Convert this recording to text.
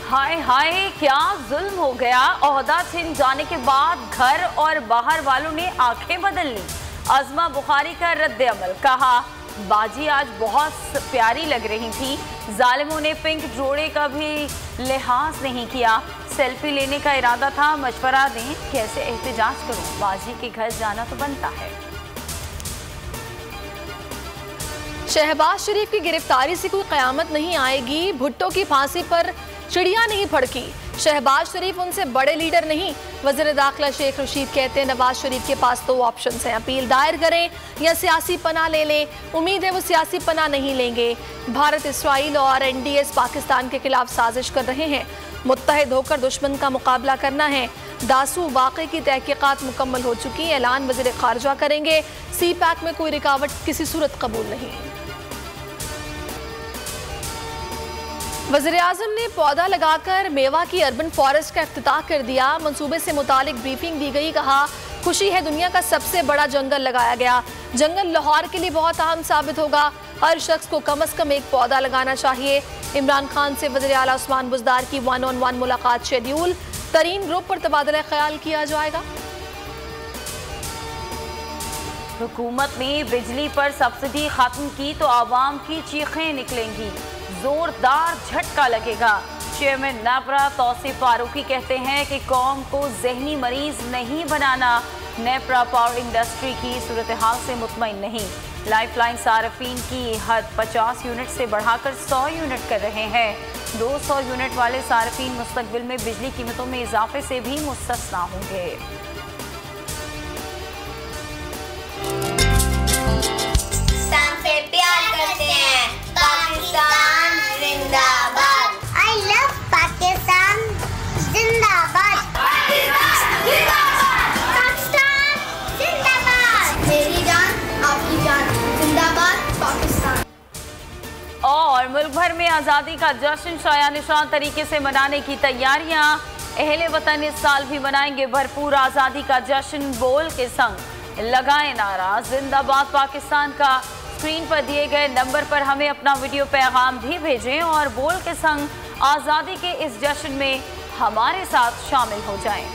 हाय हाय, क्या जुल्म हो गया। ओहदा छिन जाने के बाद घर और बाहर वालों ने आंखें बदल ली। अज़मा बुखारी का रद्द अमल, कहा बाजी आज बहुत प्यारी लग रही थी। जालिमों ने पिंक जोड़े का भी लिहाज नहीं किया। सेल्फी लेने का इरादा था, मशवरा दें कैसे एहतजाज करूं। बाजी के घर जाना तो बनता है। शहबाज शरीफ की गिरफ्तारी से कोई कयामत नहीं आएगी। भुट्टो की फांसी पर चिड़िया नहीं फड़की। शहबाज शरीफ उनसे बड़े लीडर नहीं। वज़ीर दाखिला शेख रशीद कहते हैं नवाज शरीफ के पास दो ऑप्शंस हैं, अपील दायर करें या सियासी पनाह ले लें। उम्मीद है वो सियासी पनाह नहीं लेंगे। भारत, इसराइल और NDS पाकिस्तान के खिलाफ साजिश कर रहे हैं। मुत्तहिद होकर दुश्मन का मुकाबला करना है। दासू वाक़े की तहकीकात मुकम्मल हो चुकी। ऐलान वज़ीर खारजा करेंगे। CPAC में कोई रुकावट किसी सूरत कबूल नहीं। वज़ीर-ए-आज़म ने पौधा लगाकर मेवा की अर्बन फॉरेस्ट का इफ्तिताह कर दिया। मंसूबे से मुतालिक ब्रीफिंग दी गई। कहा खुशी है दुनिया का सबसे बड़ा जंगल लगाया गया। जंगल लाहौर के लिए बहुत अहम साबित होगा। हर शख्स को कम अज़ कम एक पौधा लगाना चाहिए। इमरान खान से वज़ीर आला उस्मान बुज़दार की 1-on-1 मुलाकात शेड्यूल। तरीन ग्रुप पर तबादला ख्याल किया जाएगा। हुकूमत ने बिजली पर सब्सिडी खत्म की तो आवाम की चीखें निकलेंगी, जोरदार झटका लगेगा। चेयरमैन नेपरा तौसीफ फारूकी कहते हैं कि कौम को जहनी मरीज नहीं बनाना। नेपरा पावर इंडस्ट्री की सूरत हाल से मुतमईन नहीं। लाइफलाइन सार्फिन की हद 50 यूनिट से बढ़ाकर 100 यूनिट कर रहे हैं। 200 यूनिट वाले सार्फिन मुस्तकबिल में बिजली कीमतों में इजाफे से भी मुस्तस्ना होंगे। प्यार करते हैं। पाकिस्तान जिंदाबाद। I love पाकिस्तान जिंदाबाद। पाकिस्तान जिंदाबाद। मेरी जान आपकी जान जिंदाबाद पाकिस्तान। और मुल्क भर में आज़ादी का जश्न शाया निशान तरीके से मनाने की तैयारियां। अहले वतन इस साल भी मनाएंगे भरपूर आज़ादी का जश्न। बोल के संग लगाए नारा जिंदाबाद पाकिस्तान का। स्क्रीन पर दिए गए नंबर पर हमें अपना वीडियो पैगाम भी भेजें और बोल के संग आज़ादी के इस जश्न में हमारे साथ शामिल हो जाएं।